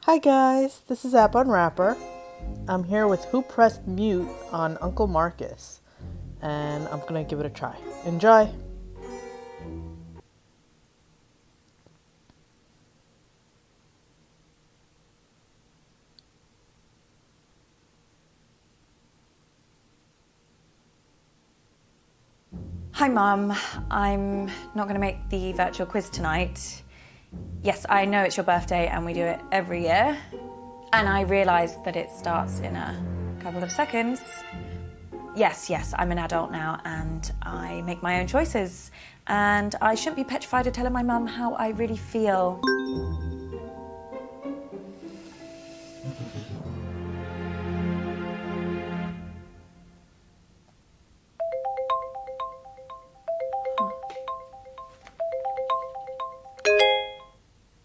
Hi guys, this is App Unwrapper. I'm here with Who Pressed Mute on Uncle Marcus, and I'm gonna give it a try. Enjoy! Hi Mum, I'm not going to make the virtual quiz tonight. Yes, I know it's your birthday and we do it every year. And I realise that it starts in a couple of seconds. Yes, I'm an adult now and I make my own choices. And I shouldn't be petrified of telling my mum how I really feel.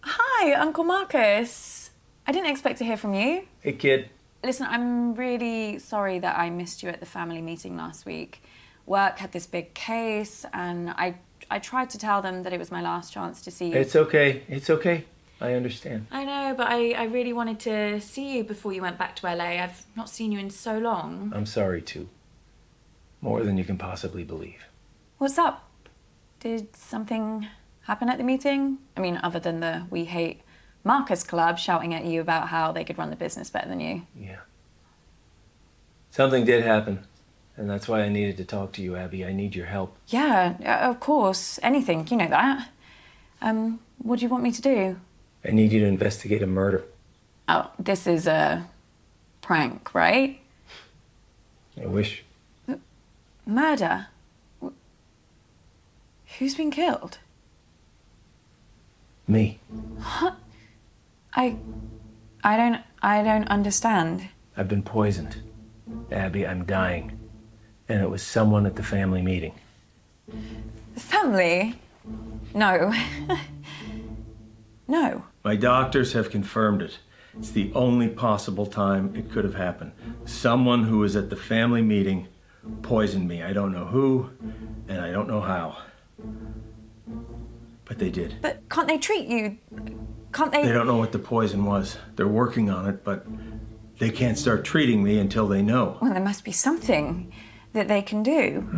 Hi, Uncle Marcus. I didn't expect to hear from you. Hey, kid. Listen, I'm really sorry that I missed you at the family meeting last week. Work had this big case, and I tried to tell them that it was my last chance to see you. It's okay. It's okay. I understand. I know, but I really wanted to see you before you went back to LA. I've not seen you in so long. I'm sorry, too. More than you can possibly believe. What's up? Did something happen at the meeting? I mean, other than the We Hate Marcus Club shouting at you about how they could run the business better than you. Yeah. Something did happen, and that's why I needed to talk to you, Abby. I need your help. Yeah, of course. Anything, you know that. What do you want me to do? I need you to investigate a murder. Oh, this is a prank, right? I wish. Murder? Who's been killed? Me. I don't understand. I've been poisoned. Abby, I'm dying. And it was someone at the family meeting. The family? No. No. My doctors have confirmed it. It's the only possible time it could have happened. Someone who was at the family meeting poisoned me. I don't know who, and I don't know how. But they did. But can't they treat you? Can't they? They don't know what the poison was. They're working on it, but they can't start treating me until they know. Well, there must be something that they can do.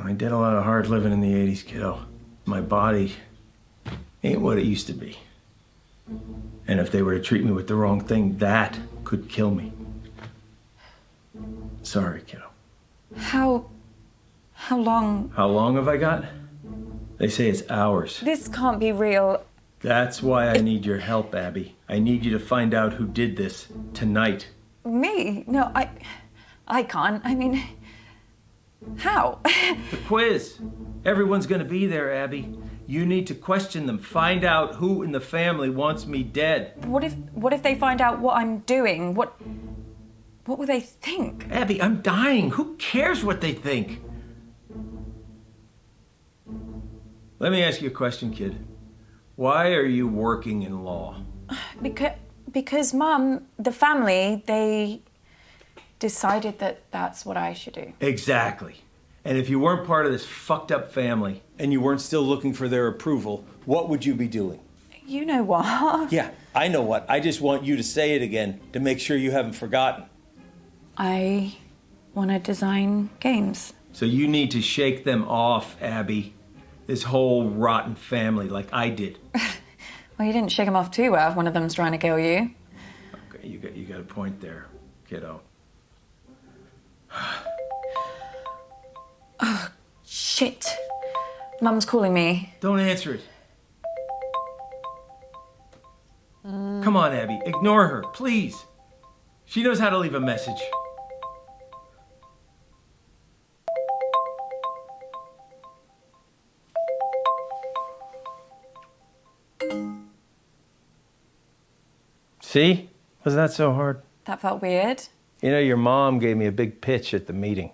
I did a lot of hard living in the 80s, kiddo. My body ain't what it used to be. And if they were to treat me with the wrong thing, that could kill me. Sorry, kiddo. How long? How long have I got? They say it's hours. This can't be real. That's why I need your help, Abby. I need you to find out who did this tonight. Me? No, I can't. I mean, how? The quiz. Everyone's gonna be there, Abby. You need to question them. Find out who in the family wants me dead. What if they find out what I'm doing? What will they think? Abby, I'm dying. Who cares what they think? Let me ask you a question, kid. Why are you working in law? Because Mum, the family, they decided that that's what I should do. Exactly. And if you weren't part of this fucked up family and you weren't still looking for their approval, what would you be doing? You know what? Yeah, I know what. I just want you to say it again to make sure you haven't forgotten. I want to design games. So you need to shake them off, Abby. This whole rotten family like I did. Well, you didn't shake them off too well if one of them's trying to kill you. Okay, you got a point there, kiddo. Oh, shit. Mum's calling me. Don't answer it. Come on, Abby, ignore her, please. She knows how to leave a message. See? Wasn't that so hard? That felt weird. You know, your mom gave me a big pitch at the meeting.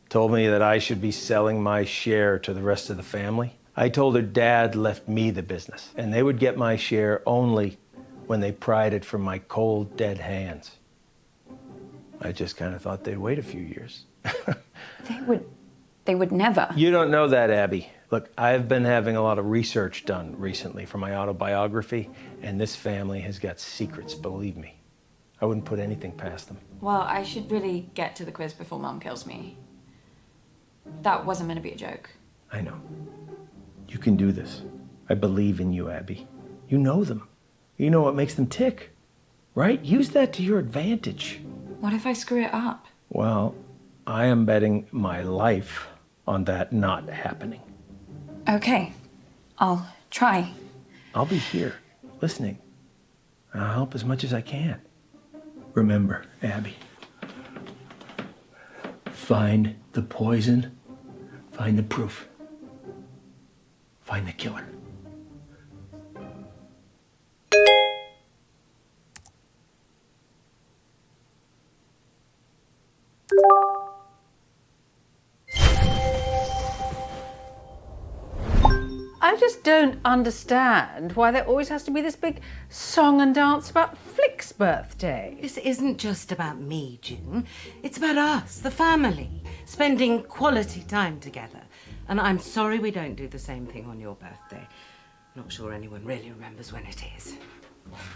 Told me that I should be selling my share to the rest of the family. I told her Dad left me the business, and they would get my share only when they pried it from my cold, dead hands. I just kind of thought they'd wait a few years. They would never. You don't know that, Abby. Look, I've been having a lot of research done recently for my autobiography, and this family has got secrets, believe me. I wouldn't put anything past them. Well, I should really get to the quiz before Mum kills me. That wasn't meant to be a joke. I know. You can do this. I believe in you, Abby. You know them. You know what makes them tick, right? Use that to your advantage. What if I screw it up? Well, I am betting my life on that not happening. Okay, I'll try. I'll be here, listening. I'll help as much as I can. Remember, Abby, find the poison, find the proof, find the killer. I just don't understand why there always has to be this big song and dance about Flick's birthday. This isn't just about me, June. It's about us, the family, spending quality time together. And I'm sorry we don't do the same thing on your birthday. Not sure anyone really remembers when it is.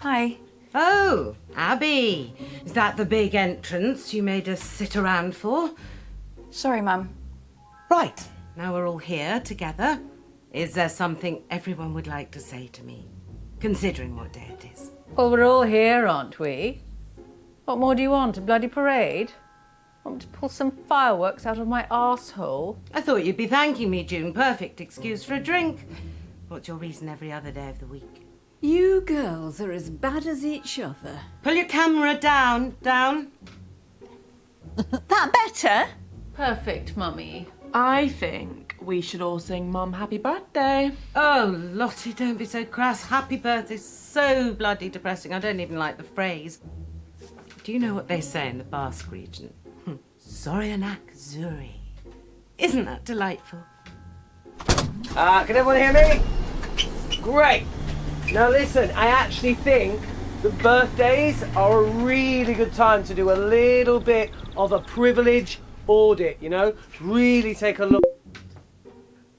Hi. Oh, Abby. Is that the big entrance you made us sit around for? Sorry, Mum. Right. Now we're all here together. Is there something everyone would like to say to me, considering what day it is? Well, we're all here, aren't we? What more do you want? A bloody parade? Want me to pull some fireworks out of my arsehole? I thought you'd be thanking me, June. Perfect excuse for a drink. What's your reason every other day of the week? You girls are as bad as each other. Pull your camera down. That better? Perfect, Mummy. I think we should all sing Mum happy birthday. Oh, Lottie, don't be so crass. Happy birthday's so bloody depressing. I don't even like the phrase. Do you know what they say in the Basque region? Zoryanak Zuri. Isn't that delightful? Can everyone hear me? Great. Now listen, I actually think that birthdays are a really good time to do a little bit of a privilege audit, you know? Really take a look.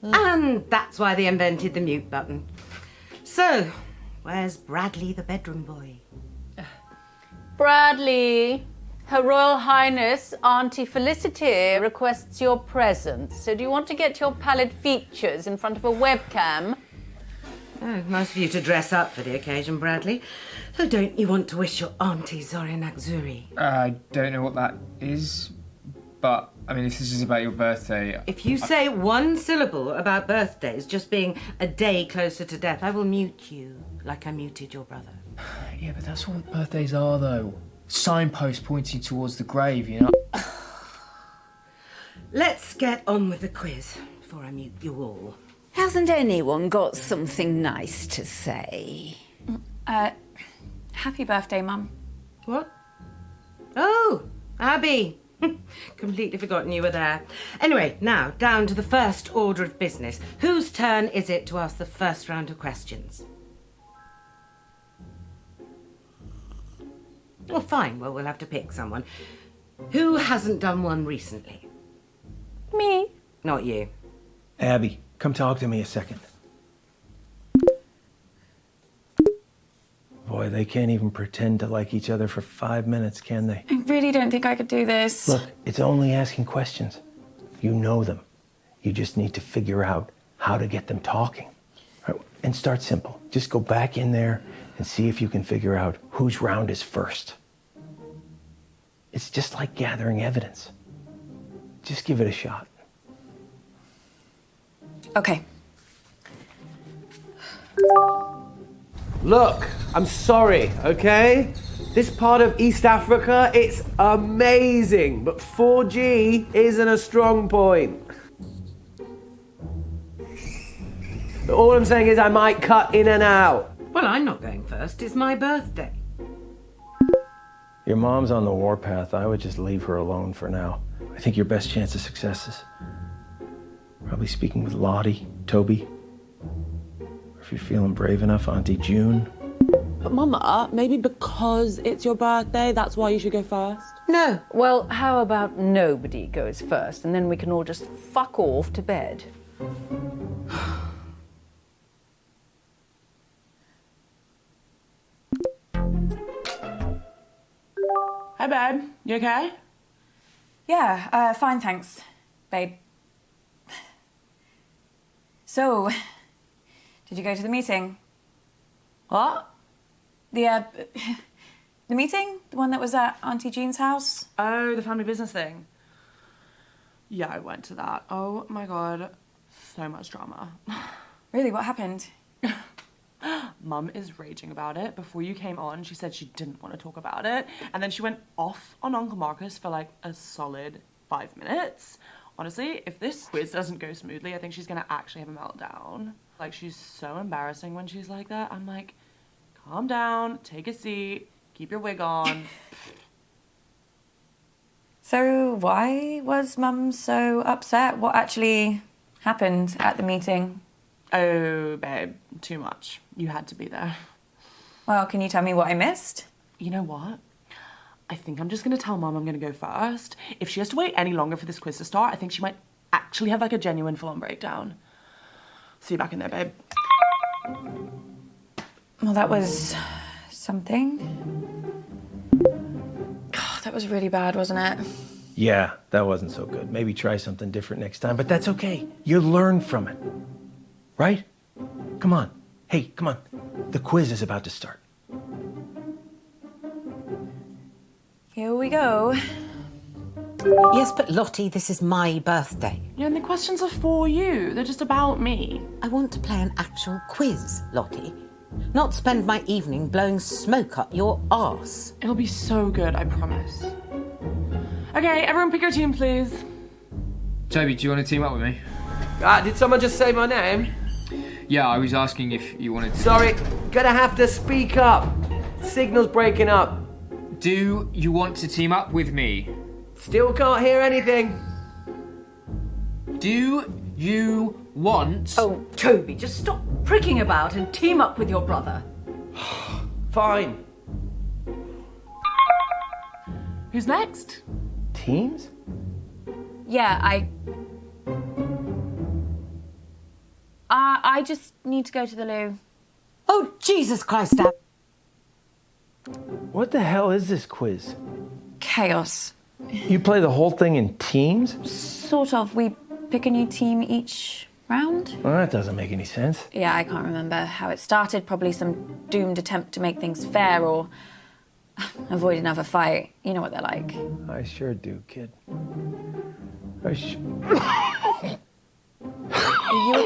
And that's why they invented the mute button. So, where's Bradley the bedroom boy? Bradley, Her Royal Highness Auntie Felicity requests your presence. So do you want to get your pallid features in front of a webcam? Oh, nice of you to dress up for the occasion, Bradley. So don't you want to wish your auntie Zoryanak Zuri? I don't know what that is, but I mean, if this is about your birthday... If you say one syllable about birthdays just being a day closer to death, I will mute you like I muted your brother. Yeah, but that's what birthdays are, though. Signposts pointing towards the grave, you know? Let's get on with the quiz before I mute you all. Hasn't anyone got something nice to say? Happy birthday, Mum. What? Oh, Abby. Completely forgotten you were there. Anyway, now, down to the first order of business. Whose turn is it to ask the first round of questions? Well, fine. Well, we'll have to pick someone. Who hasn't done one recently? Me. Not you. Abby, come talk to me a second. Boy, they can't even pretend to like each other for 5 minutes, can they? I really don't think I could do this. Look, it's only asking questions. You know them. You just need to figure out how to get them talking. Right? And start simple. Just go back in there and see if you can figure out whose round is first. It's just like gathering evidence. Just give it a shot. Okay. Look, I'm sorry, okay? This part of East Africa, it's amazing, but 4G isn't a strong point. But all I'm saying is I might cut in and out. Well, I'm not going first. It's my birthday. Your mom's on the warpath. I would just leave her alone for now. I think your best chance of success is probably speaking with Lottie, Toby, or if you're feeling brave enough, Auntie June. But Mama, maybe because it's your birthday, that's why you should go first? No. Well, how about nobody goes first and then we can all just fuck off to bed? Hi, babe. You okay? Yeah, fine, thanks, babe. So, did you go to the meeting? What? The meeting? The one that was at Auntie Jean's house? Oh, the family business thing. Yeah, I went to that. Oh my god, so much drama. Really, what happened? Mum is raging about it. Before you came on, she said she didn't want to talk about it. And then she went off on Uncle Marcus for like a solid 5 minutes. Honestly, if this quiz doesn't go smoothly, I think she's gonna actually have a meltdown. Like, she's so embarrassing when she's like that. I'm like, calm down, take a seat, keep your wig on. So, why was Mum so upset? What actually happened at the meeting? Oh, babe, too much. You had to be there. Well, can you tell me what I missed? You know what? I think I'm just gonna tell Mum I'm gonna go first. If she has to wait any longer for this quiz to start, I think she might actually have like a genuine full-on breakdown. See you back in there, babe. Well, that was something. God, that was really bad, wasn't it? Yeah, that wasn't so good. Maybe try something different next time, but that's okay. You learn from it. Right? Come on. Hey, come on. The quiz is about to start. Here we go. Yes, but Lottie, this is my birthday. Yeah, and the questions are for you. They're just about me. I want to play an actual quiz, Lottie. Not spend my evening blowing smoke up your arse. It'll be so good, I promise. Okay, everyone pick your team, please. Toby, do you want to team up with me? Did someone just say my name? Yeah, I was asking if you wanted to. Sorry, gonna have to speak up. Signal's breaking up. Do you want to team up with me? Still can't hear anything. Do you want... Oh, Toby, just stop pricking about and team up with your brother. Fine. Who's next? Teams? Yeah, I just need to go to the loo. Oh, Jesus Christ, Dad. What the hell is this quiz? Chaos. You play the whole thing in teams? Sort of. We pick a new team each round. Well, that doesn't make any sense. Yeah, I can't remember how it started. Probably some doomed attempt to make things fair or avoid another fight. You know what they're like. I sure do, kid. Are you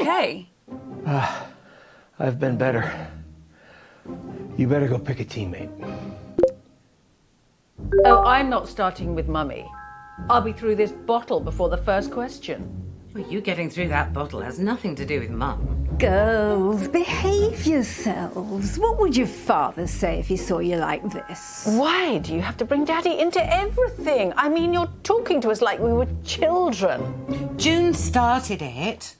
okay? I've been better. You better go pick a teammate. Oh, I'm not starting with Mummy. I'll be through this bottle before the first question. Well, you getting through that bottle has nothing to do with Mum. Girls, behave yourselves. What would your father say if he saw you like this? Why do you have to bring Daddy into everything? I mean, you're talking to us like we were children. June started it.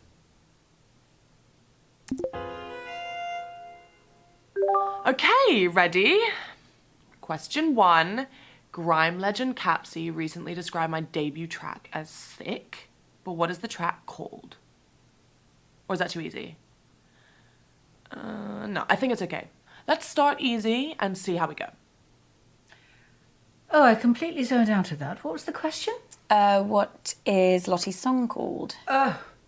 Okay, ready? Question 1. Grime legend Capsy recently described my debut track as sick, but what is the track called? Or is that too easy? No, I think it's okay. Let's start easy and see how we go. Oh, I completely zoned out of that. What was the question? What is Lottie's song called?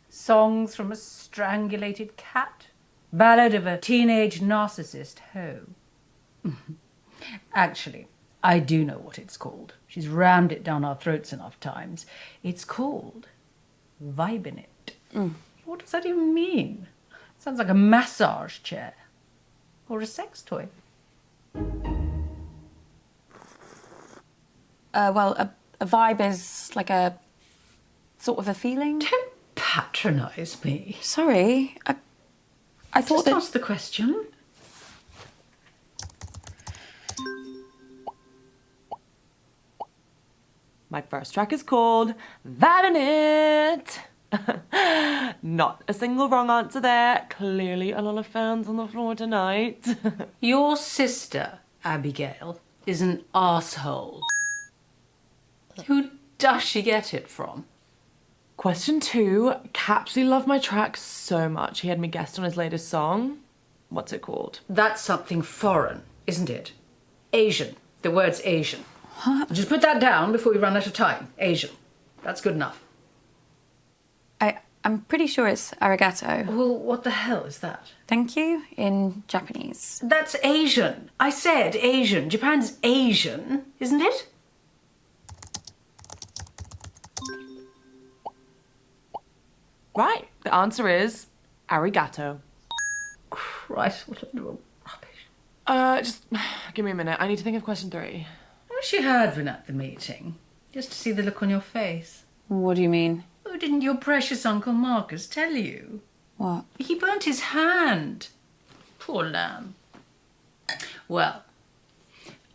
Songs from a strangulated cat? Ballad of a teenage narcissist hoe. Actually, I do know what it's called. She's rammed it down our throats enough times. It's called Vibin' It. What does that even mean? Sounds like a massage chair. Or a sex toy. Well, a vibe is like a sort of a feeling. Don't patronise me. Sorry, I thought Just that... ask the question. My first track is called Vibin' It. Not a single wrong answer there. Clearly a lot of fans on the floor tonight. Your sister, Abigail, is an arsehole. Who does she get it from? Question 2. Capsy loved my track so much he had me guest on his latest song. What's it called? That's something foreign, isn't it? Asian. The word's Asian. What? Just put that down before we run out of time. Asian. That's good enough. I'm pretty sure it's arigato. Well, what the hell is that? Thank you in Japanese. That's Asian. I said Asian. Japan's Asian, isn't it? Right, the answer is arigato. Christ, what a little rubbish. Just give me a minute. I need to think of question 3. I wish you had been at the meeting, just to see the look on your face. What do you mean? Oh, didn't your precious Uncle Marcus tell you? What? He burnt his hand. Poor lamb. Well,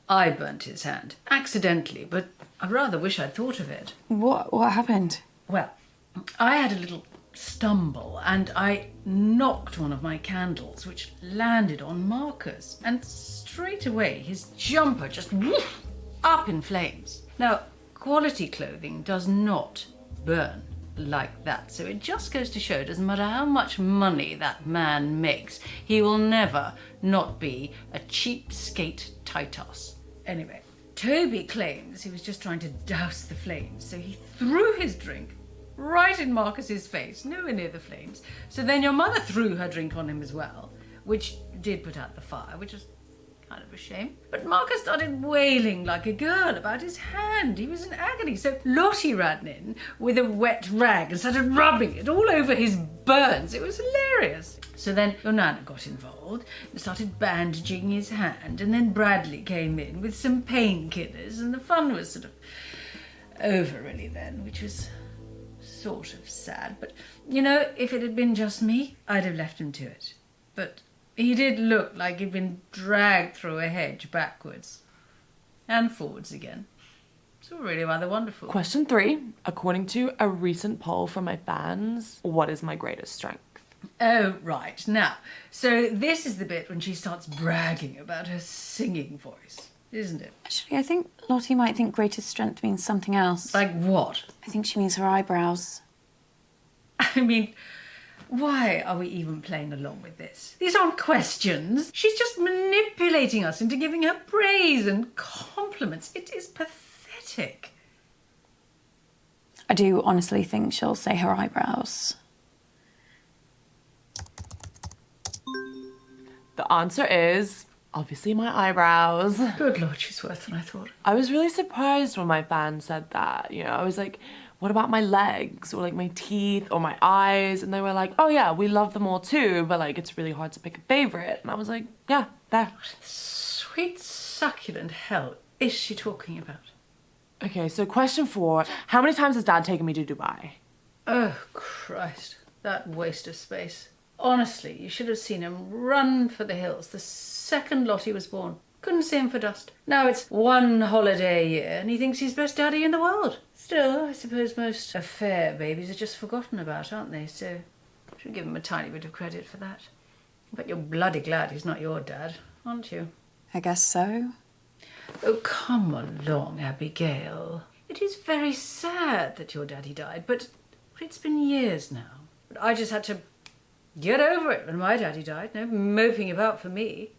I burnt his hand. Accidentally, but I rather wish I'd thought of it. What happened? Well, I had a little stumble and I knocked one of my candles, which landed on Marcus. And straight away, his jumper just woof, up in flames. Now, quality clothing does not burn like that. So it just goes to show, doesn't matter how much money that man makes, he will never not be a cheapskate Titus. Anyway, Toby claims he was just trying to douse the flames, so he threw his drink right in Marcus's face, nowhere near the flames. So then your mother threw her drink on him as well, which did put out the fire, which is kind of a shame. But Marcus started wailing like a girl about his hand. He was in agony. So Lottie ran in with a wet rag and started rubbing it all over his burns. It was hilarious. So then your Nana got involved and started bandaging his hand. And then Bradley came in with some painkillers. And the fun was sort of over really then, which was sort of sad. But, you know, if it had been just me, I'd have left him to it. But he did look like he'd been dragged through a hedge backwards and forwards again. It's all really rather wonderful. Question 3. According to a recent poll from my fans, what is my greatest strength? Oh, right. Now, so this is the bit when she starts bragging about her singing voice, isn't it? Actually, I think Lottie might think greatest strength means something else. Like what? I think she means her eyebrows. I mean, why are we even playing along with this? These aren't questions. She's just manipulating us into giving her praise and compliments. It is pathetic. I do honestly think she'll say her eyebrows. The answer is obviously my eyebrows. Good Lord, she's worse than I thought. I was really surprised when my fans said that. You know, I was like, what about my legs or like my teeth or my eyes? And they were like, oh yeah, we love them all too, but like it's really hard to pick a favorite. And I was like, yeah, there. Sweet succulent hell is she talking about? Okay, so question 4. How many times has Dad taken me to Dubai? Oh, Christ. That waste of space. Honestly, you should have seen him run for the hills the second Lottie was born. Couldn't see him for dust. Now it's one holiday a year and he thinks he's best daddy in the world. Still, I suppose most affair babies are just forgotten about, aren't they? So I should give him a tiny bit of credit for that. But you're bloody glad he's not your dad, aren't you? I guess so. Oh, come along, Abigail. It is very sad that your daddy died, but it's been years now. But I just had to get over it when my daddy died. No moping about for me.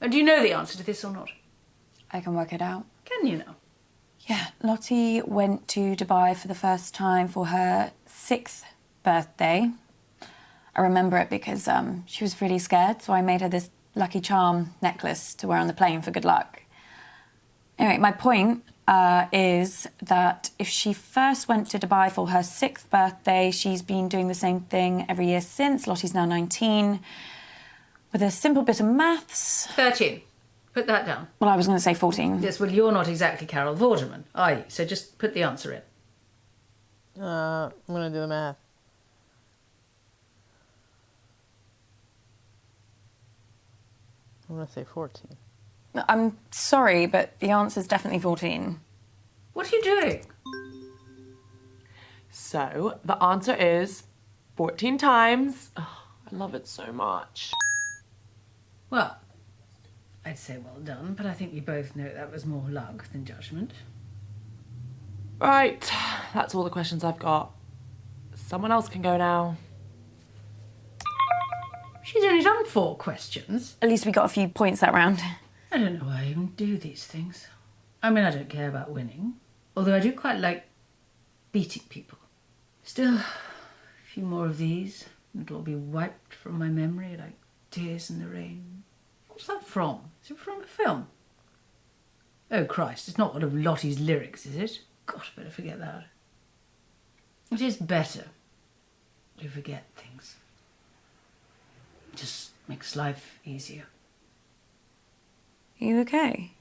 And do you know the answer to this or not? I can work it out. Can you now? Yeah, Lottie went to Dubai for the first time for her 6th birthday. I remember it because she was really scared, so I made her this lucky charm necklace to wear on the plane for good luck. Anyway, my point is that if she first went to Dubai for her 6th birthday, she's been doing the same thing every year since. Lottie's now 19. With a simple bit of maths... 13. Put that down. Well, I was going to say 14. Yes, well, you're not exactly Carol Vorderman, are you? So just put the answer in. I'm gonna do the math. I'm gonna say 14. I'm sorry, but the answer's definitely 14. What are you doing? So the answer is 14 times. Oh, I love it so much. Well, I'd say well done, but I think we both know that was more luck than judgment. Right, that's all the questions I've got. Someone else can go now. She's only done 4 questions. At least we got a few points that round. I don't know why I even do these things. I mean, I don't care about winning, although I do quite like beating people. Still, a few more of these, and it'll all be wiped from my memory like tears in the rain. What's that from? Is it from a film? Oh, Christ, it's not one of Lottie's lyrics, is it? God, I better forget that. It is better to forget things. It just makes life easier. Are you okay?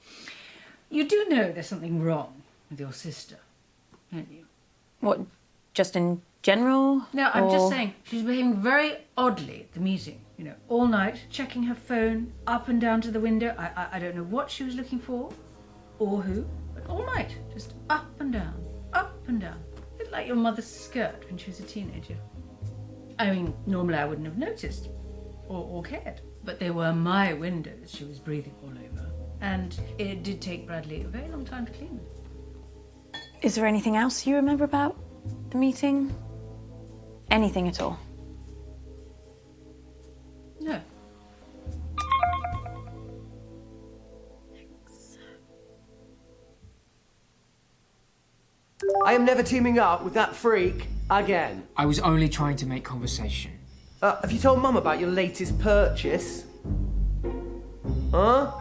You do know there's something wrong with your sister, don't you? What, just in general? No, I'm or... just saying, she's behaving very oddly at the meeting. You know, all night, checking her phone, up and down to the window. I don't know what she was looking for, or who, but all night, just up and down, up and down. A bit like your mother's skirt when she was a teenager. I mean, normally I wouldn't have noticed, or cared, but they were my windows she was breathing all over. And it did take Bradley a very long time to clean them. Is there anything else you remember about the meeting? Anything at all? No. I am never teaming up with that freak again. I was only trying to make conversation. Have you told Mum about your latest purchase? Huh?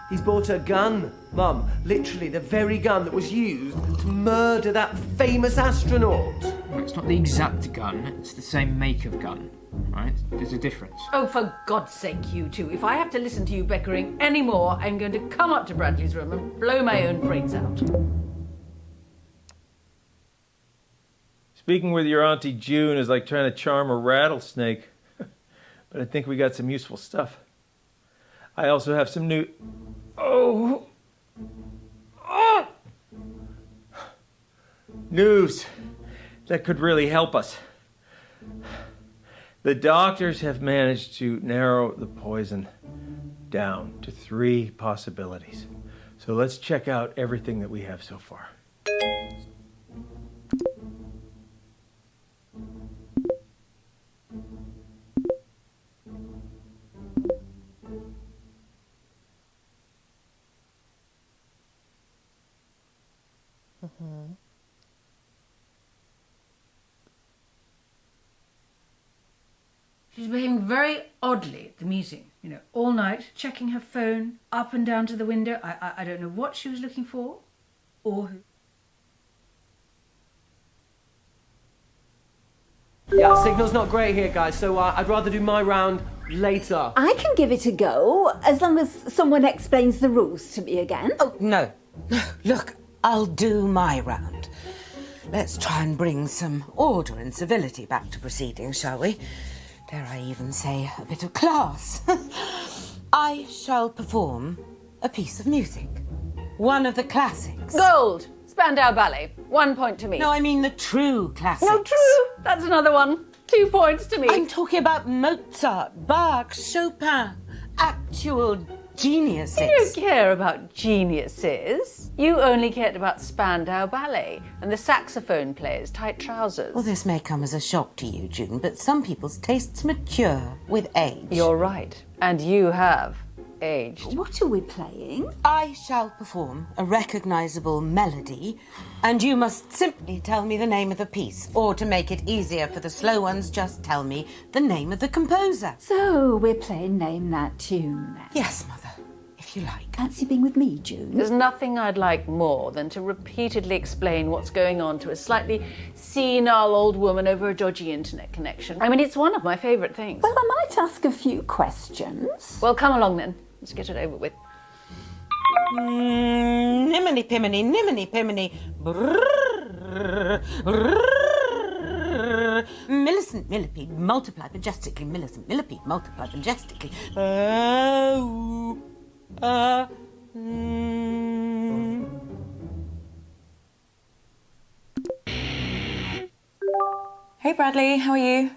He's bought a gun, Mum. Literally the very gun that was used to murder that famous astronaut. Well, it's not the exact gun, it's the same make of gun, right? There's a difference. Oh, for God's sake, you two. If I have to listen to you bickering anymore, I'm going to come up to Bradley's room and blow my own brains out. Speaking with your Auntie June is like trying to charm a rattlesnake. But I think we got some useful stuff. I also have some new... Oh! News that could really help us. The doctors have managed to narrow the poison down to 3 possibilities. So let's check out everything that we have so far. She's behaving very oddly at the meeting. You know, all night, checking her phone, up and down to the window. I don't know what she was looking for, or who. Yeah, signal's not great here, guys, so I'd rather do my round later. I can give it a go, as long as someone explains the rules to me again. Oh, no. Look, I'll do my round. Let's try and bring some order and civility back to proceedings, shall we? Dare I even say a bit of class? I shall perform a piece of music. One of the classics. Gold! Spandau Ballet. 1 point to me. No, I mean the true classics. No, true. That's another one. 2 points to me. I'm talking about Mozart, Bach, Chopin. Actual geniuses. You don't care about geniuses. You only cared about Spandau Ballet and the saxophone player's tight trousers. Well, this may come as a shock to you, June, but some people's tastes mature with age. You're right. And you have aged. What are we playing? I shall perform a recognisable melody, and you must simply tell me the name of the piece, or to make it easier for the slow ones, just tell me the name of the composer. So we're playing Name That Tune then. Yes, Mother, if you like. Fancy being with me, June? There's nothing I'd like more than to repeatedly explain what's going on to a slightly senile old woman over a dodgy internet connection. I mean, it's one of my favourite things. Well, I might ask a few questions. Well, come along then. Let's get it over with. Niminy piminy, niminy piminy. Brrrr, brrrr. Millicent millipede, multiply majestically. Millicent millipede, multiply majestically. Hey Bradley, how are you?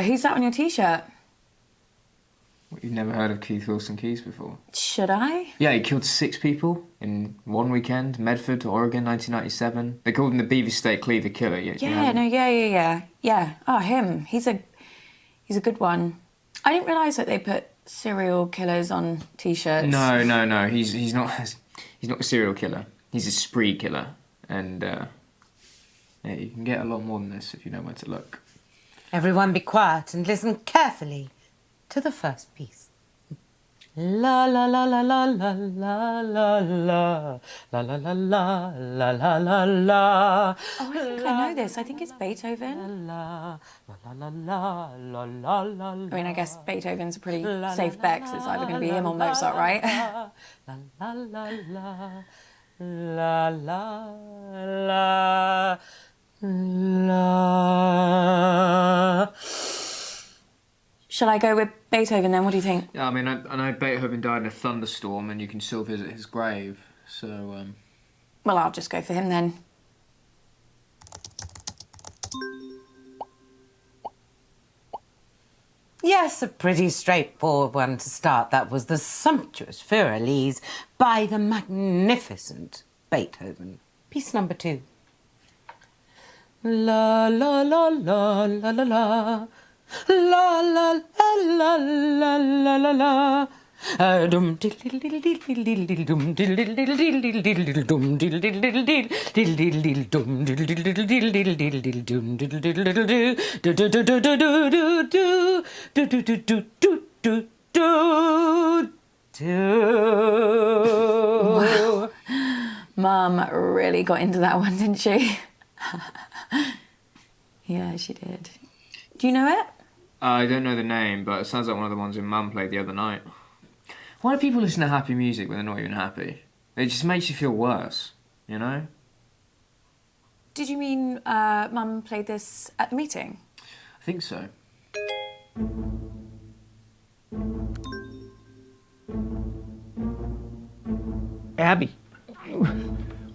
Who's that on your t-shirt? What, you've never heard of Keith Wilson Keys before? Should I? Yeah, he killed 6 people in one weekend, Medford, Oregon, 1997. They called him the Beaver State Cleaver Killer. Yeah. Oh, him. He's a good one. I didn't realise that they put serial killers on t-shirts. No. He's not a serial killer. He's a spree killer. And yeah, you can get a lot more than this if you know where to look. Everyone be quiet and listen carefully to the first piece. La la la la la la la la la la la la la la la la la. Oh, I think I know this. I think it's Beethoven. La la la la la la la. I mean, I guess Beethoven's a pretty safe bet because it's either going to be him or Mozart, right? La la la la la la la. Shall I go with Beethoven then? What do you think? Yeah, I mean, I know Beethoven died in a thunderstorm and you can still visit his grave, so... Well, I'll just go for him then. Yes, a pretty straightforward one to start. That was the sumptuous Fur-Elise by the magnificent Beethoven. Piece number 2. La la la la la la la. La la la la la la la la. Dum diddle diddle diddle diddle dum diddle diddle diddle diddle dum diddle diddle diddle diddle diddle dum diddle diddle diddle diddle diddle dum diddle diddle diddle do do do do do do do do do do do do do. Wow. Mum really got into that one, didn't she? Yeah, she did. Do you know it? I don't know the name, but it sounds like one of the ones your mum played the other night. Why do people listen to happy music when they're not even happy? It just makes you feel worse, you know? Did you mean Mum played this at the meeting? I think so. Abby,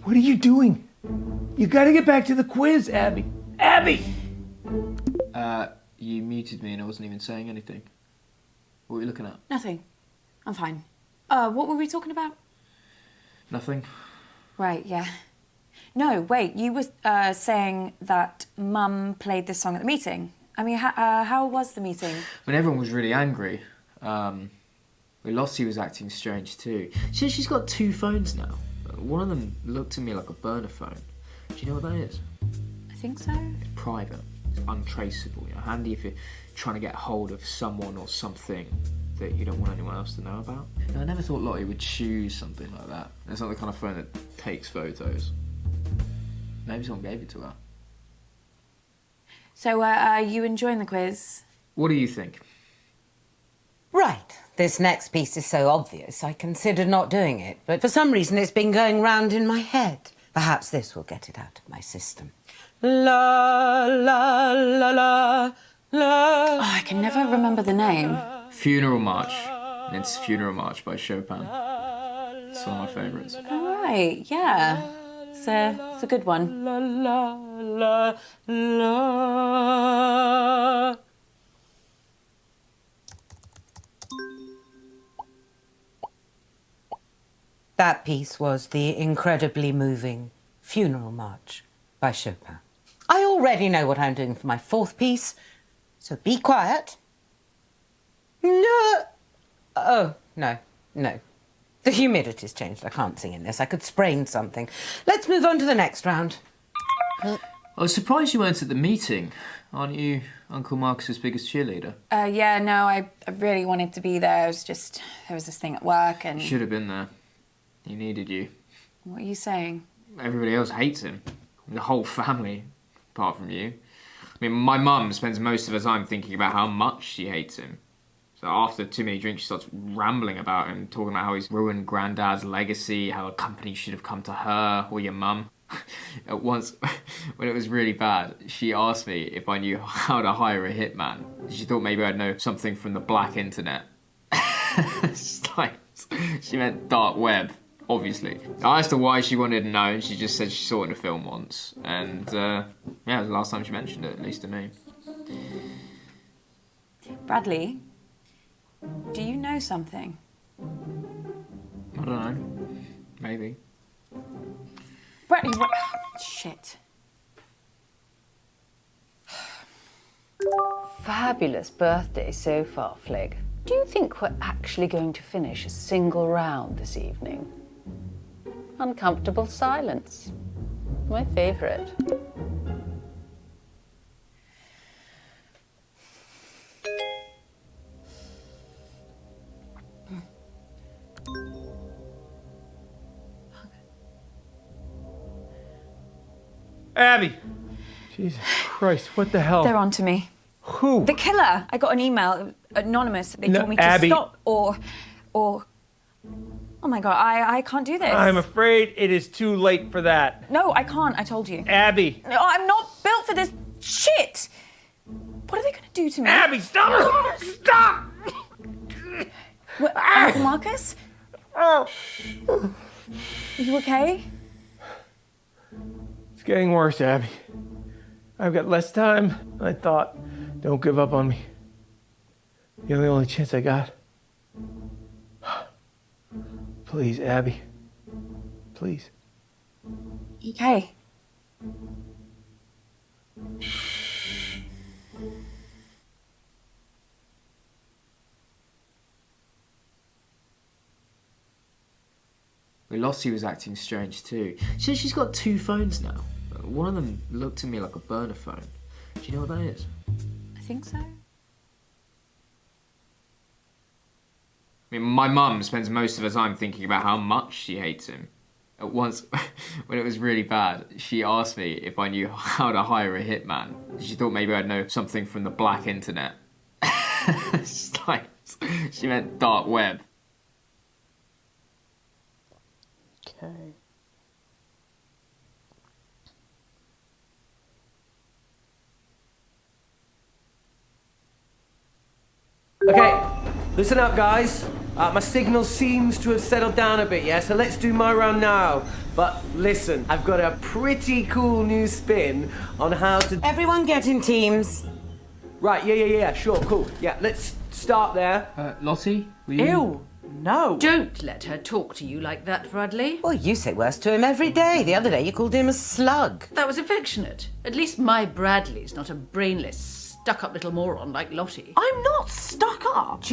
what are you doing? You gotta get back to the quiz, Abby. Abby! You muted me and I wasn't even saying anything. What were you looking at? Nothing. I'm fine. What were we talking about? Nothing. Right, yeah. No, wait, you were saying that Mum played this song at the meeting. I mean, how was the meeting? I mean, everyone was really angry. Lottie was acting strange too. She's got 2 phones now. One of them looked to me like a burner phone. Do you know what that is? I think so. It's private. It's untraceable. You know, handy if you're trying to get hold of someone or something that you don't want anyone else to know about. And I never thought Lottie would choose something like that. It's not the kind of phone that takes photos. Maybe someone gave it to her. So, are you enjoying the quiz? What do you think? Right. This next piece is so obvious, I considered not doing it. But for some reason, it's been going round in my head. Perhaps this will get it out of my system. La, la, la, la, la. Oh, I can never remember the name. Funeral March. It's Funeral March by Chopin. It's one of my favourites. All right, yeah. It's a good one. La, la, la, la. That piece was the incredibly moving Funeral March by Chopin. I already know what I'm doing for my 4th piece, so be quiet. No. Oh, no. The humidity's changed. I can't sing in this. I could sprain something. Let's move on to the next round. I was surprised you weren't at the meeting. Aren't you Uncle Marcus's biggest cheerleader? Yeah, no, I really wanted to be there. It was just, there was this thing at work and... You should have been there. He needed you. What are you saying? Everybody else hates him. The whole family, apart from you. I mean, my mum spends most of her time thinking about how much she hates him. So after too many drinks, she starts rambling about him, talking about how he's ruined Granddad's legacy, how a company should have come to her or your mum. At once, when it was really bad, she asked me if I knew how to hire a hitman. She thought maybe I'd know something from the black internet. It's like, she meant dark web. Obviously. I asked her why she wanted to know, and she just said she saw it in a film once. And, yeah, it was the last time she mentioned it, at least to me. Bradley, do you know something? I don't know. Maybe. Bradley, what? Shit. Fabulous birthday so far, Fleg. Do you think we're actually going to finish a single round this evening? Uncomfortable silence. My favourite. Abby! Jesus Christ, what the hell? They're on to me. Who? The killer. I got an email, anonymous. They No, told me to Abby. stop or. Oh my God, I can't do this. I'm afraid it is too late for that. No, I can't. I told you. Abby! No, I'm not built for this shit. What are they going to do to me? Abby, stop! Stop! What, Uncle Marcus? Are you okay? It's getting worse, Abby. I've got less time than I thought. Don't give up on me. You're the only chance I got. Please, Abby. Please. You okay? Lossie was acting strange too. She says she's got 2 phones now. One of them looked to me like a burner phone. Do you know what that is? I think so. I mean, my mum spends most of her time thinking about how much she hates him. At once, when it was really bad, she asked me if I knew how to hire a hitman. She thought maybe I'd know something from the black internet. It's like, she meant dark web. Okay. Okay, listen up, guys. My signal seems to have settled down a bit, yeah? So let's do my round now. But listen, I've got a pretty cool new spin on how to... Everyone get in teams. Right, yeah, sure, cool. Yeah, let's start there. Lottie, will you... Ew, no. Don't let her talk to you like that, Bradley. Well, you say worse to him every day. The other day you called him a slug. That was affectionate. At least my Bradley's not a brainless, stuck-up little moron like Lottie. I'm not stuck up.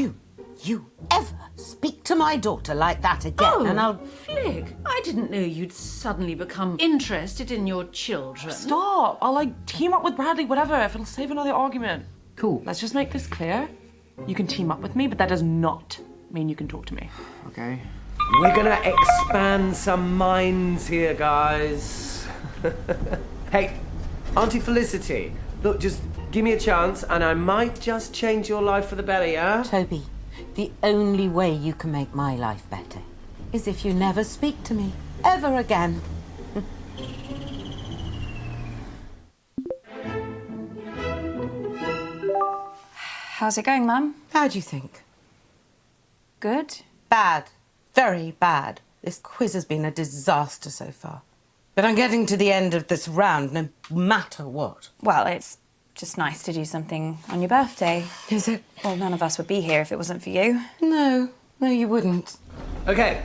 You ever speak to my daughter like that again and I'll... Flick, I didn't know you'd suddenly become interested in your children. Stop! I'll like team up with Bradley, whatever, if it'll save another argument. Cool. Let's just make this clear. You can team up with me, but that does not mean you can talk to me. Okay. We're gonna expand some minds here, guys. Hey, Auntie Felicity, look, just give me a chance and I might just change your life for the better, yeah? Toby, the only way you can make my life better is if you never speak to me ever again. How's it going, Mum? How do you think? Good. Bad. Very bad. This quiz has been a disaster so far. But I'm getting to the end of this round no matter what. Well, it's just nice to do something on your birthday. Is it? Well, none of us would be here if it wasn't for you. No, you wouldn't. Okay,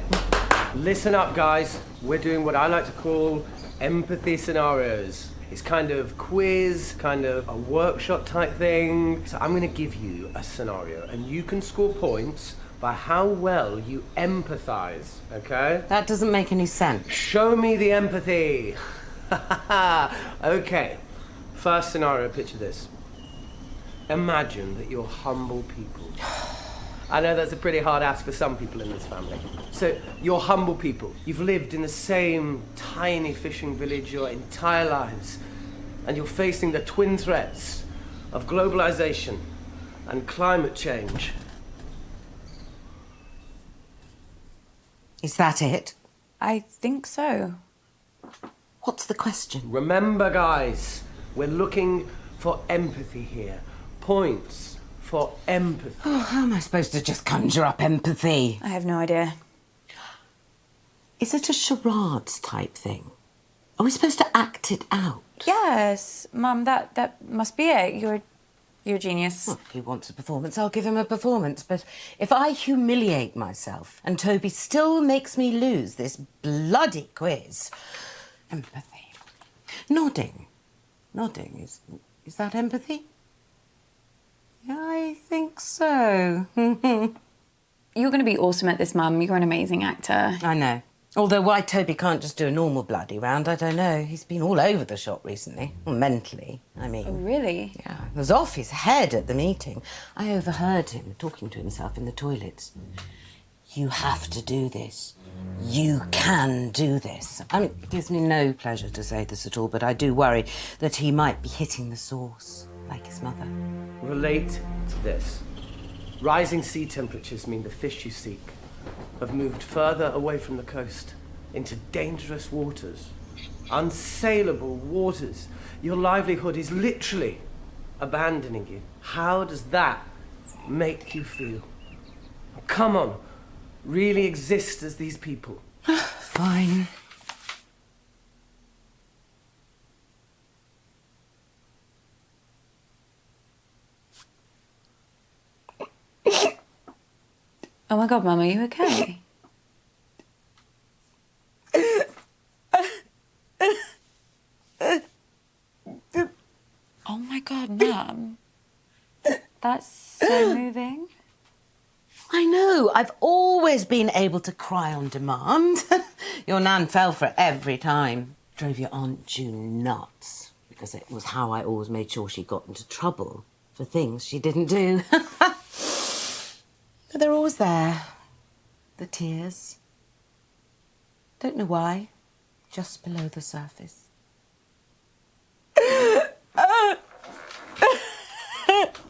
listen up, guys. We're doing what I like to call empathy scenarios. It's kind of quiz, kind of a workshop type thing. So I'm going to give you a scenario and you can score points by how well you empathize, okay? That doesn't make any sense. Show me the empathy. Okay, first scenario, picture this. Imagine that you're humble people. I know that's a pretty hard ask for some people in this family. So, you're humble people. You've lived in the same tiny fishing village your entire lives. And you're facing the twin threats of globalization and climate change. Is that it? I think so. What's the question? Remember, guys, we're looking for empathy here. Points for empathy. Oh, how am I supposed to just conjure up empathy? I have no idea. Is it a charades type thing? Are we supposed to act it out? Yes, Mum, that must be it. You're a genius. Well, if he wants a performance, I'll give him a performance. But if I humiliate myself and Toby still makes me lose this bloody quiz... Empathy. Nodding. Nodding. Is that empathy? Yeah, I think so. You're going to be awesome at this, Mum. You're an amazing actor. I know. Although why Toby can't just do a normal bloody round, I don't know. He's been all over the shop recently. Well, mentally, I mean. Oh, really? Yeah, he was off his head at the meeting. I overheard him talking to himself in the toilets. You have to do this. You can do this. I mean, it gives me no pleasure to say this at all, but I do worry that he might be hitting the source, like his mother. Relate to this. Rising sea temperatures mean the fish you seek have moved further away from the coast into dangerous waters, unsaleable waters. Your livelihood is literally abandoning you. How does that make you feel? Come on, really exist as these people. Fine. Oh my God, Mum, are you okay? Oh my God, Mum. That's so moving. I know. I've always been able to cry on demand. Your nan fell for it every time. Drove your Aunt June nuts because it was how I always made sure she got into trouble for things she didn't do. But they're always there. The tears. Don't know why. Just below the surface.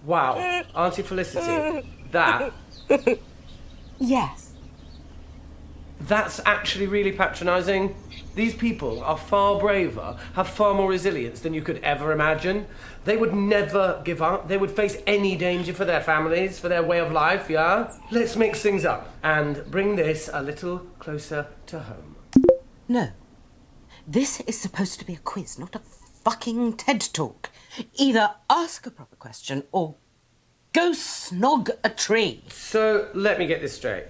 Wow, Auntie Felicity, that... Yes. That's actually really patronising. These people are far braver, have far more resilience than you could ever imagine. They would never give up. They would face any danger for their families, for their way of life, yeah? Let's mix things up and bring this a little closer to home. No. This is supposed to be a quiz, not a fucking TED Talk. Either ask a proper question or go snog a tree. So, let me get this straight.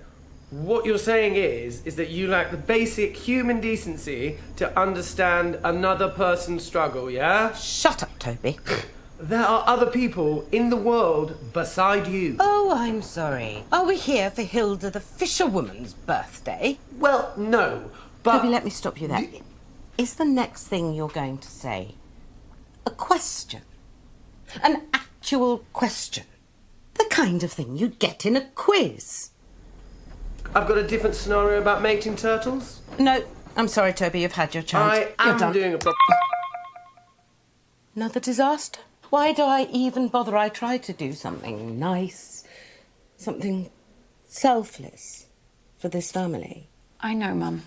What you're saying is that you lack the basic human decency to understand another person's struggle, yeah? Shut up, Toby. There are other people in the world beside you. Oh, I'm sorry. Are we here for Hilda the fisherwoman's birthday? Well, no, but... Toby, let me stop you there. Is the next thing you're going to say a question? An actual question? The kind of thing you'd get in a quiz. I've got a different scenario about mating turtles. No, I'm sorry, Toby, you've had your chance. I You're am done. doing a proper... Another disaster? Why do I even bother? I tried to do something nice, something selfless for this family. I know, Mum.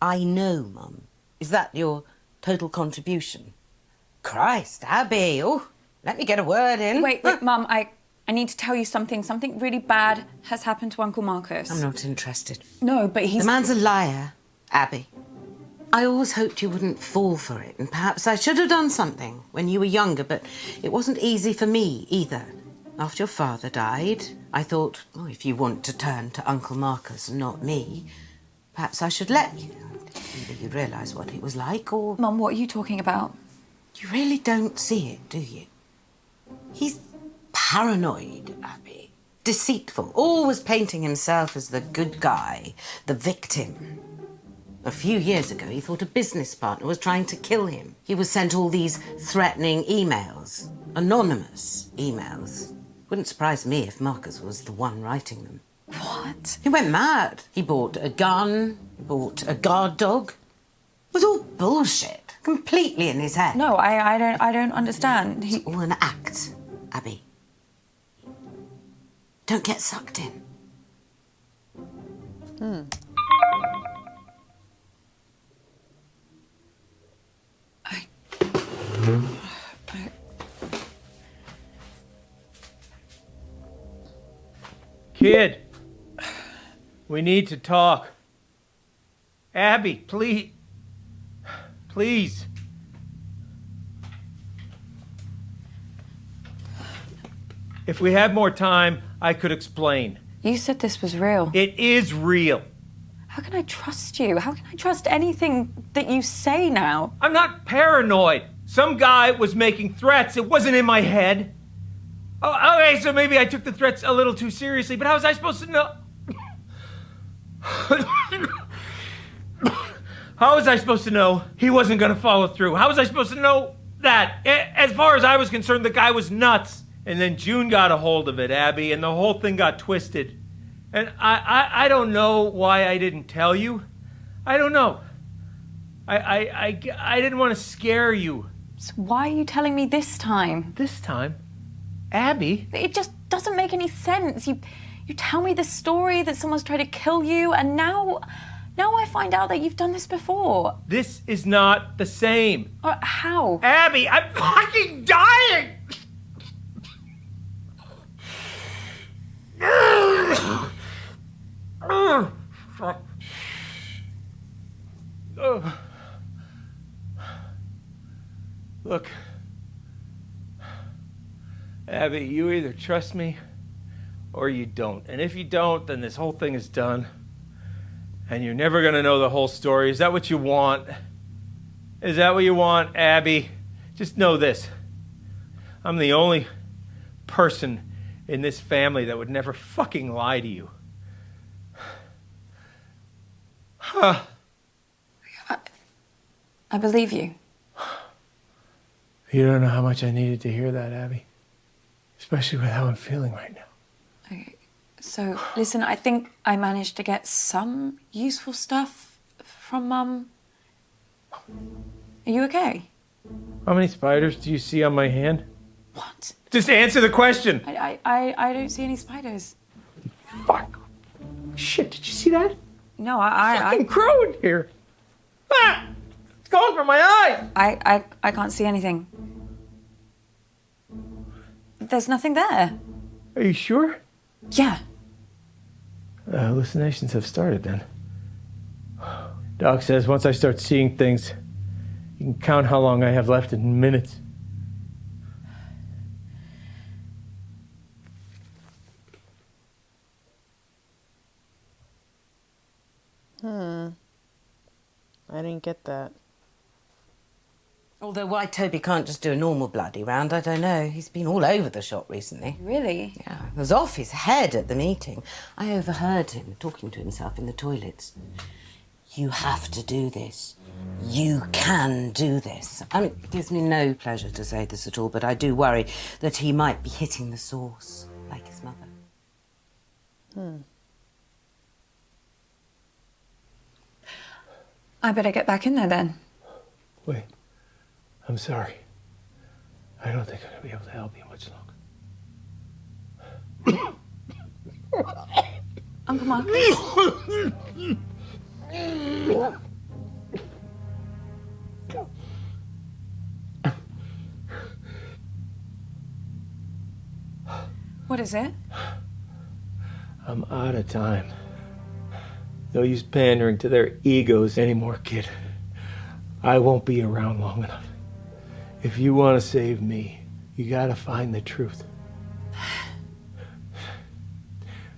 I know, Mum. Is that your total contribution? Christ, Abby. Oh, let me get a word in. Wait, Mum, I need to tell you something. Something really bad has happened to Uncle Marcus. I'm not interested. No, but he's... The man's a liar, Abby. I always hoped you wouldn't fall for it, and perhaps I should have done something when you were younger, but it wasn't easy for me either. After your father died, I thought, oh, if you want to turn to Uncle Marcus and not me, perhaps I should let you. Either you realise what it was like, or... Mum, what are you talking about? You really don't see it, do you? He's paranoid, Abby. Deceitful, always painting himself as the good guy, the victim. A few years ago, he thought a business partner was trying to kill him. He was sent all these threatening emails, anonymous emails. Wouldn't surprise me if Marcus was the one writing them. What? He went mad. He bought a gun, bought a guard dog. It was all bullshit, completely in his head. No, I don't understand. It's all an act, Abby. Don't get sucked in. Kid, we need to talk. Abby, please. Please. If we had more time, I could explain. You said this was real. It is real. How can I trust you? How can I trust anything that you say now? I'm not paranoid. Some guy was making threats. It wasn't in my head. Oh, okay, so maybe I took the threats a little too seriously, but how was I supposed to know? How was I supposed to know he wasn't going to follow through? How was I supposed to know that? As far as I was concerned, the guy was nuts. And then June got a hold of it, Abby, and the whole thing got twisted. And I don't know why I didn't tell you. I don't know. I didn't want to scare you. So why are you telling me this time? This time? Abby? It just doesn't make any sense. You tell me the story that someone's tried to kill you, and now I find out that you've done this before. This is not the same. How? Abby, I'm fucking dying! Look, Abby, you either trust me or you don't. And if you don't, then this whole thing is done. And you're never going to know the whole story. Is that what you want? Is that what you want, Abby? Just know this. I'm the only person in this family that would never fucking lie to you. Huh. I believe you. You don't know how much I needed to hear that, Abby. Especially with how I'm feeling right now. Okay. So, listen, I think I managed to get some useful stuff from Mum. Are you okay? How many spiders do you see on my hand? What? Just answer the question. I don't see any spiders. Fuck. Shit, did you see that? No, Fucking crow in here. Ah! It's going from my eyes. I can't see anything. There's nothing there. Are you sure? Yeah. Hallucinations have started then. Doc says once I start seeing things, you can count how long I have left in minutes. I didn't get that. Although why Toby can't just do a normal bloody round, I don't know. He's been all over the shop recently. Really? Yeah, he was off his head at the meeting. I overheard him talking to himself in the toilets. You have to do this. You can do this. I mean, it gives me no pleasure to say this at all, but I do worry that he might be hitting the source, like his mother. I better get back in there then. Wait, I'm sorry. I don't think I'm going to be able to help you much longer. Uncle Marcus? What is it? I'm out of time. No use pandering to their egos anymore, kid. I won't be around long enough. If you want to save me, you gotta find the truth.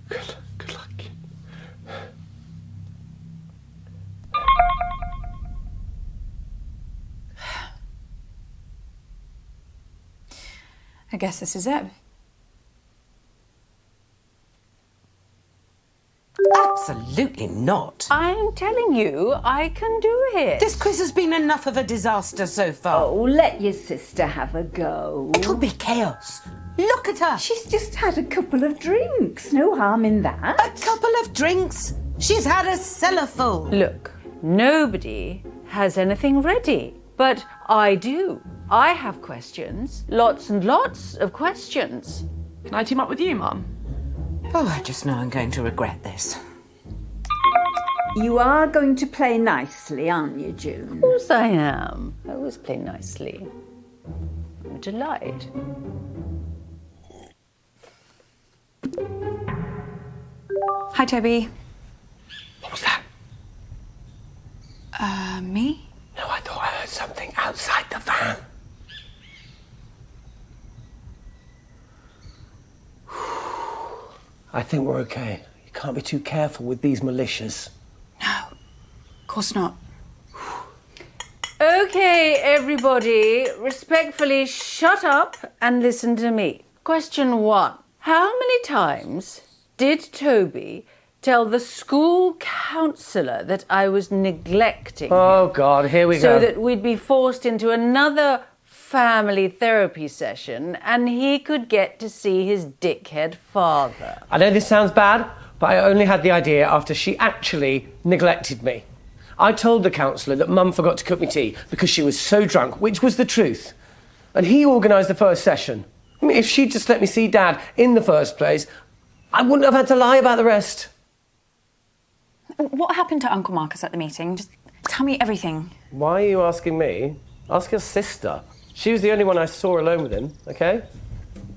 Good luck, kid. I guess this is it. Absolutely not. I'm telling you, I can do it. This quiz has been enough of a disaster so far. Oh, let your sister have a go. It'll be chaos. Look at her. She's just had a couple of drinks. No harm in that. A couple of drinks. She's had a cellar full. Look, nobody has anything ready, but I do. I have questions. Lots and lots of questions. Can I team up with you, Mum? Oh, I just know I'm going to regret this. You are going to play nicely, aren't you, June? Of course I am. I always play nicely. I'm a delight. Hi, Toby. What was that? Me? No, I thought I heard something outside the van. I think we're okay. You can't be too careful with these militias. No, of course not. Okay, everybody, respectfully shut up and listen to me. Question 1. How many times did Toby tell the school counsellor that I was neglecting Oh, him God, here we go. so that we'd be forced into another family therapy session and he could get to see his dickhead father? I know this sounds bad, but I only had the idea after she actually neglected me. I told the counsellor that Mum forgot to cook me tea because she was so drunk, which was the truth. And he organised the first session. I mean, if she'd just let me see Dad in the first place, I wouldn't have had to lie about the rest. What happened to Uncle Marcus at the meeting? Just tell me everything. Why are you asking me? Ask your sister. She was the only one I saw alone with him, okay?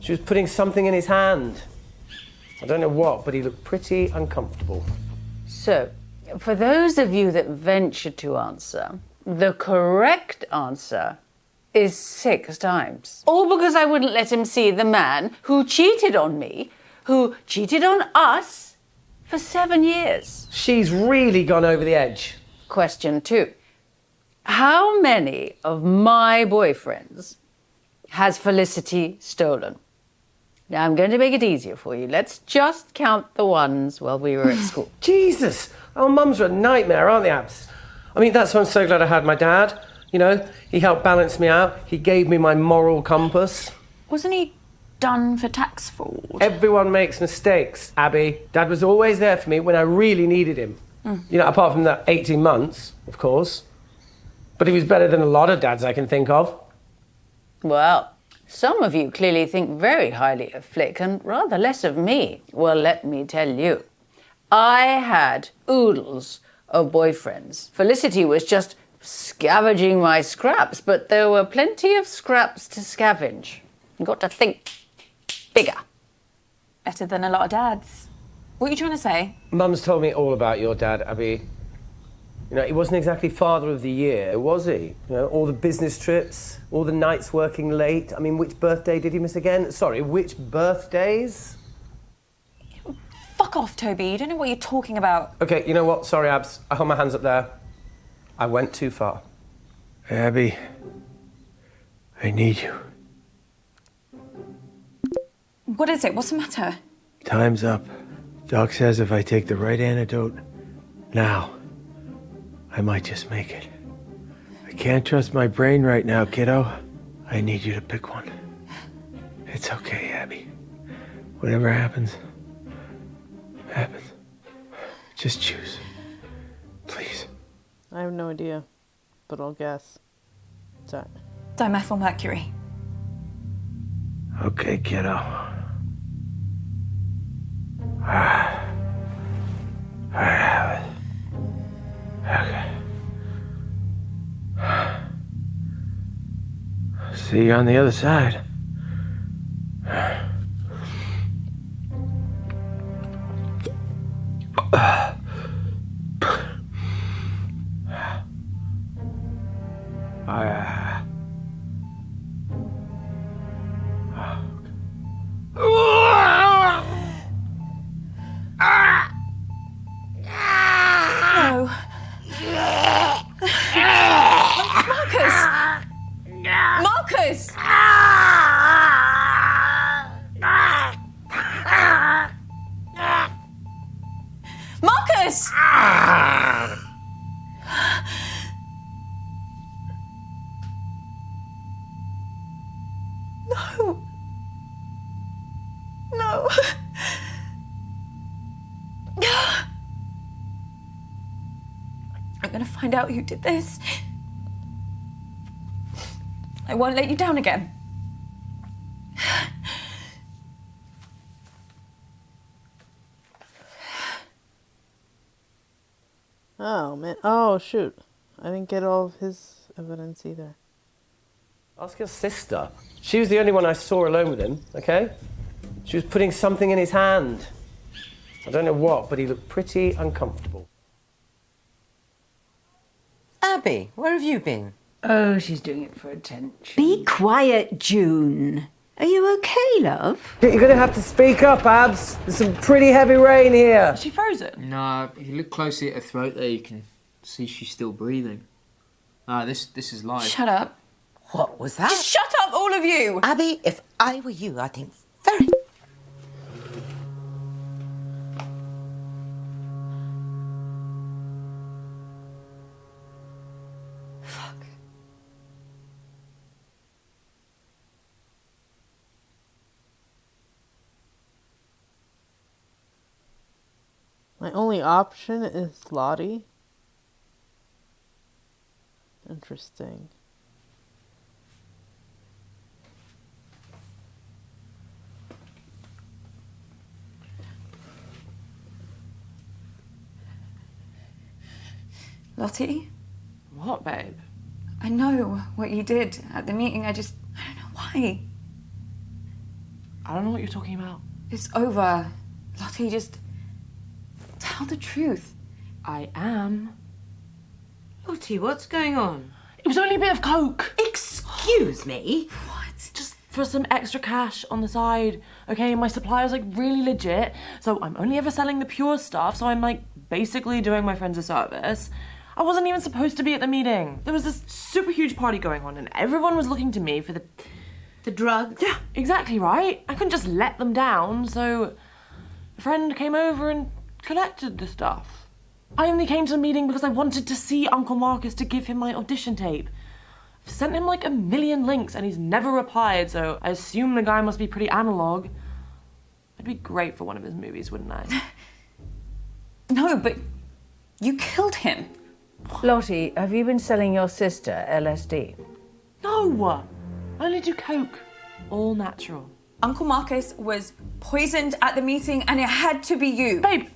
She was putting something in his hand. I don't know what, but he looked pretty uncomfortable. So, for those of you that venture to answer, the correct answer is 6 times. All because I wouldn't let him see the man who cheated on me, who cheated on us for 7 years. She's really gone over the edge. Question 2. How many of my boyfriends has Felicity stolen? Now, I'm going to make it easier for you. Let's just count the ones while we were at school. Jesus! Our mums are a nightmare, aren't they, Abs? I mean, that's why I'm so glad I had my dad. You know, he helped balance me out. He gave me my moral compass. Wasn't he done for tax fraud? Everyone makes mistakes, Abby. Dad was always there for me when I really needed him. You know, apart from that 18 months, of course. But he was better than a lot of dads I can think of. Well, some of you clearly think very highly of Flick and rather less of me. Well, let me tell you. I had oodles of boyfriends. Felicity was just scavenging my scraps, but there were plenty of scraps to scavenge. You've got to think bigger. Better than a lot of dads. What are you trying to say? Mum's told me all about your dad, Abby. You know, he wasn't exactly father of the year, was he? You know, all the business trips, all the nights working late. I mean, which birthday did he miss again? Sorry, which birthdays? Fuck off, Toby. You don't know what you're talking about. Okay, you know what? Sorry, Abs. I hold my hands up there. I went too far. Abby, I need you. What is it? What's the matter? Time's up. Doc says if I take the right antidote now, I might just make it. I can't trust my brain right now, kiddo. I need you to pick one. It's okay, Abby. Whatever happens, happens. Just choose. Please. I have no idea, but I'll guess. Sorry. Dimethylmercury. Okay, kiddo. I have it. Okay. See you on the other side. No. Marcus! Marcus! Marcus! No. No. I'm gonna find out who did this. I won't let you down again. Oh, man. Oh, shoot. I didn't get all of his evidence either. Ask your sister. She was the only one I saw alone with him, okay? She was putting something in his hand. I don't know what, but he looked pretty uncomfortable. Abby, where have you been? Oh, she's doing it for attention. Be quiet, June. Are you okay, love? You're gonna have to speak up, Abs. There's some pretty heavy rain here. Is she frozen? No, if you look closely at her throat there, you can see she's still breathing. This is live. Shut up. What was that? Just shut up, all of you! Abby, if I were you, I'd think Very. Fuck. My only option is Lottie. Interesting. Lottie, What, babe? I know what you did at the meeting. I don't know why. I don't know what you're talking about. It's over. Lottie, just tell the truth. I am. Lottie, what's going on? It was only a bit of coke. Excuse me? What? Just for some extra cash on the side. Okay, my supplier's like really legit, so I'm only ever selling the pure stuff, so I'm like basically doing my friends a service. I wasn't even supposed to be at the meeting. There was this super huge party going on and everyone was looking to me for The drugs? Yeah, exactly right. I couldn't just let them down, so a friend came over and collected the stuff. I only came to the meeting because I wanted to see Uncle Marcus to give him my audition tape. I've sent him like 1 million links and he's never replied, so I assume the guy must be pretty analog. I'd be great for one of his movies, wouldn't I? No, but you killed him. Lottie, have you been selling your sister LSD? No! I only do coke. All natural. Uncle Marcus was poisoned at the meeting and it had to be you. Babe,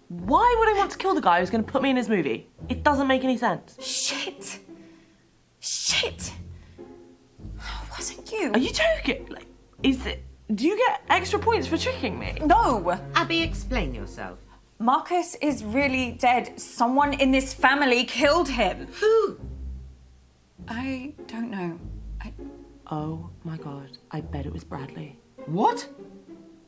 why would I want to kill the guy who's going to put me in his movie? It doesn't make any sense. Shit. Shit. It wasn't you. Are you joking? Like, do you get extra points for tricking me? No. Abby, explain yourself. Marcus is really dead. Someone in this family killed him. Who? I don't know. Oh my god, I bet it was Bradley. What?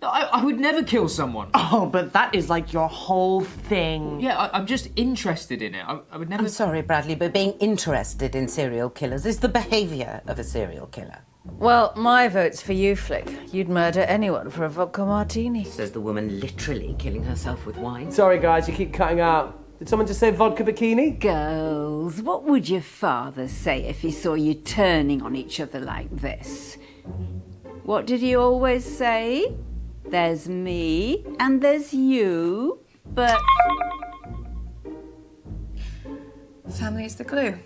I would never kill someone. Oh, but that is like your whole thing. Yeah, I'm just interested in it. I would never... I'm sorry, Bradley, but being interested in serial killers is the behaviour of a serial killer. Well, my vote's for you, Flick. You'd murder anyone for a vodka martini. Says the woman literally killing herself with wine. Sorry, guys, you keep cutting out. Did someone just say vodka bikini? Girls, what would your father say if he saw you turning on each other like this? What did he always say? There's me and there's you, but... Family is the glue.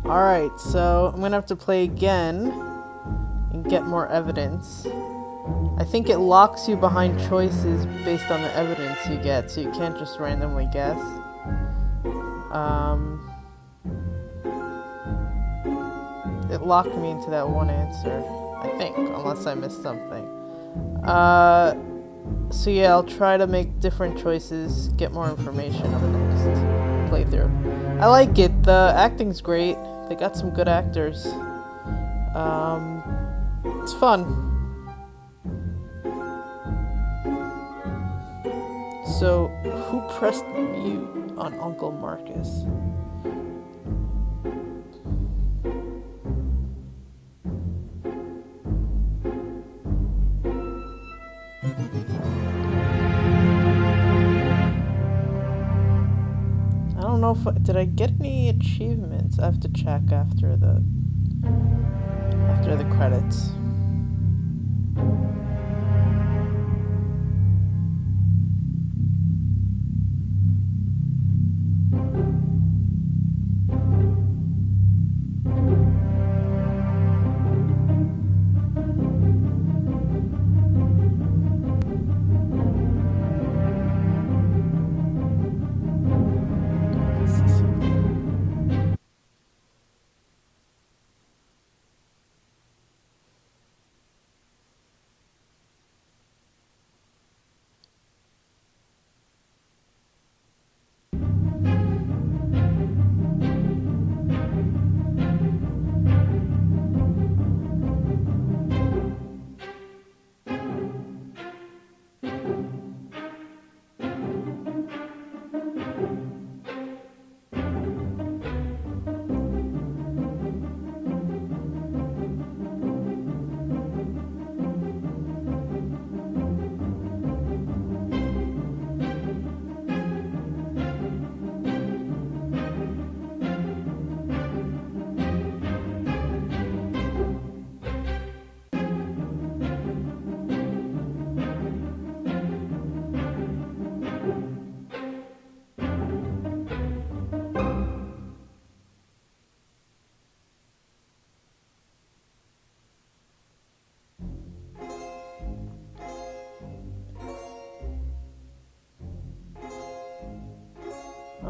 Alright, so I'm gonna have to play again and get more evidence. I think it locks you behind choices based on the evidence you get, so you can't just randomly guess. It locked me into that one answer, I think, unless I missed something. So yeah, I'll try to make different choices, get more information on the next playthrough. I like it, the acting's great, they got some good actors. It's fun. So, who pressed mute on Uncle Marcus? I don't know if did I get any achievements? I have to check after the credits.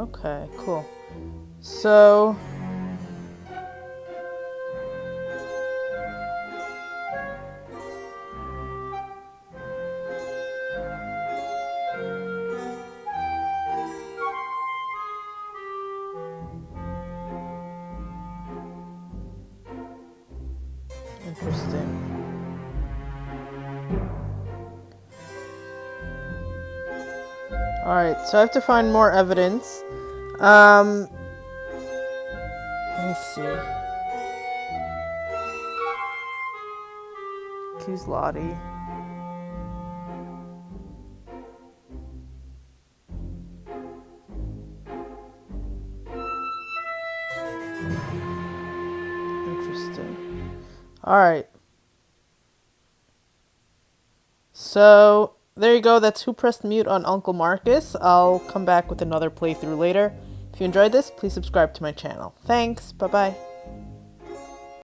Okay, cool. So... Interesting. Alright, so I have to find more evidence. Let me see. Accuse Lottie. Interesting. Alright. So, there you go. That's Who Pressed Mute on Uncle Marcus. I'll come back with another playthrough later. If you enjoyed this, please subscribe to my channel. Thanks. Bye-bye.